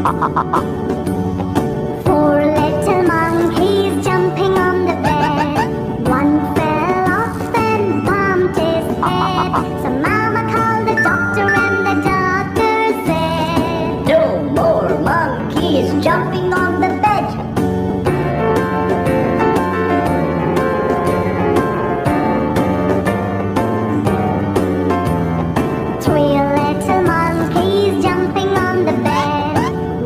Four little monkeys jumping on the bed. One fell off and bumped his head. So Mama called the doctor and the doctor said, No more monkeys jumping on the bed. Three little monkeys jumping on the bed.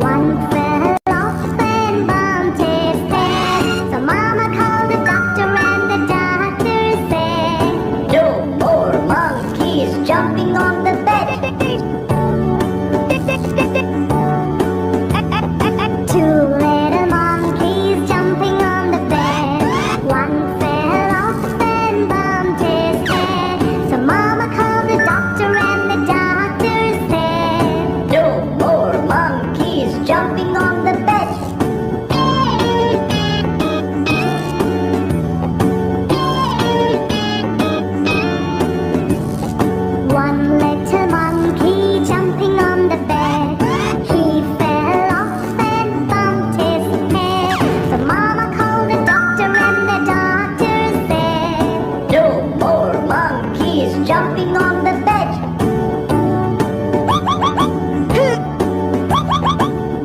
One fell off and bumped his head. So Mama called the doctor and the doctor said, No more monkeys jumping on the bed. Two little monkeys jumping on the bed. One fell off and bumped his head. So Mama called the doctor and the doctor said, No more monkeys jumping on the bed. One little monkey jumping on the bed. He fell off and bumped his head. So Mama called the doctor and the doctor said, No more monkeys jumping on the bed.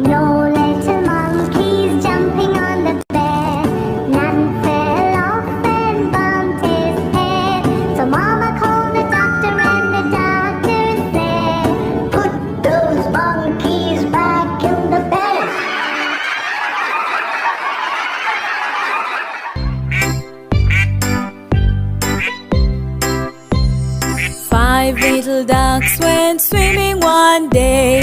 No little monkeys jumping on the bed. None fell off and bumped his head. So Mama called the doctor and the doctor said, Put those monkeys back in the bed. Five little ducks went swimming one day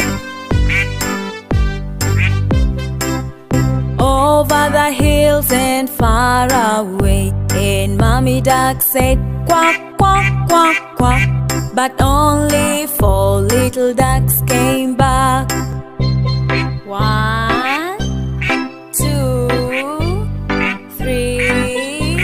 over the hills and far away. And Mommy Duck said, quack, quack, quack, quack. But only four little ducks came back. One, two, three,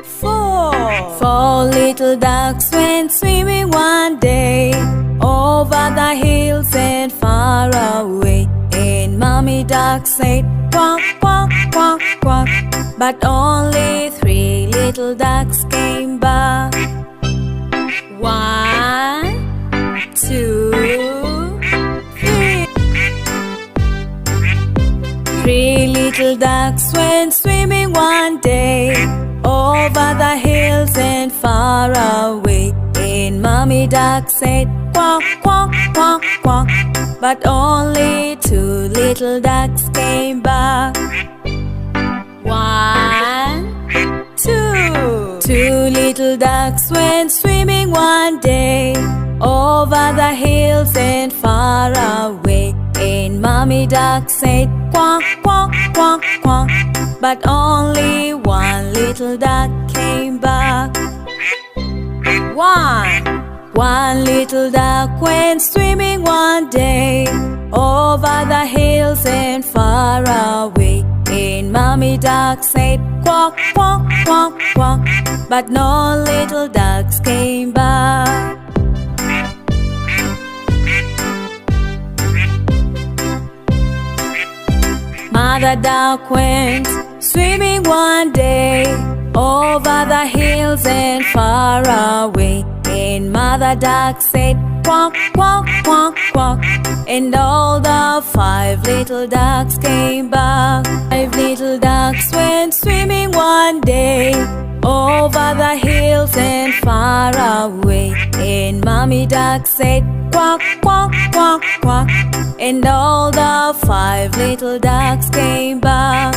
four. Four little ducks went swimming one day over the hills and far away. And Mommy Duck said, quack, quack, quack, quack. But only three little ducks came back. One, two, three. Three little ducks went swimming one day over the hills and far away. And Mommy Duck said, quack, quack, quack, quack. But only two little ducks came back. One, two. Two little ducks went swimming one day over the hills and far away. And Mommy Duck said, quack, quack, quack, quack. But only one little duck came back. One little duck went swimming one day over the hills and far away. And Mommy Duck said, quack, quack, quack, quack. But no little ducks came back. Mother Duck went swimming one day over the hills and far away. And Mother Duck said, quack, quack, quack, quack. And all the five little ducks came back. Five little ducks went swimming one day over the hills and far away. And Mommy Duck said, quack, quack, quack, quack. And all the five little ducks came back.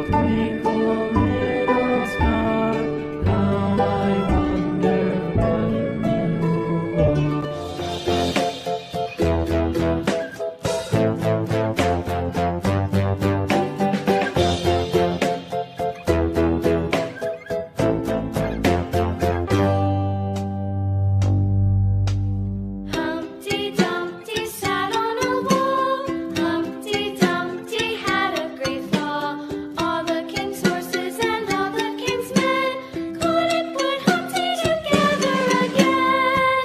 Twinkle, little star, how I wonder what you are. Humpty Dumpty sat on a wall. Humpty Dumpty had a great fall. All the king's horses and all the king's men couldn't put Humpty together again.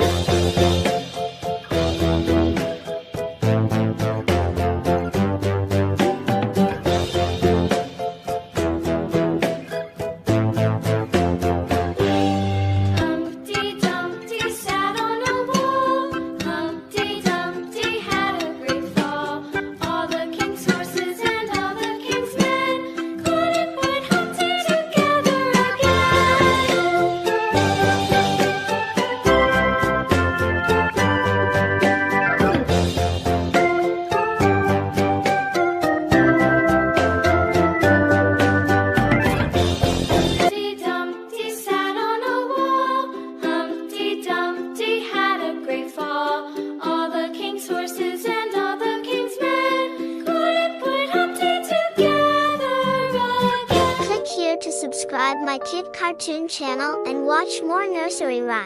Humpty Dumpty sat on a wall. Humpty Dumpty had a great fall. All the king's horses and all the king's men couldn't put Humpty together Humpty Dumpty sat on a wall. Humpty Dumpty had a great fall. All the king's horses and all the king's men couldn't put Humpty together again. Click here to subscribe my kid cartoon channel and watch more nursery rhymes.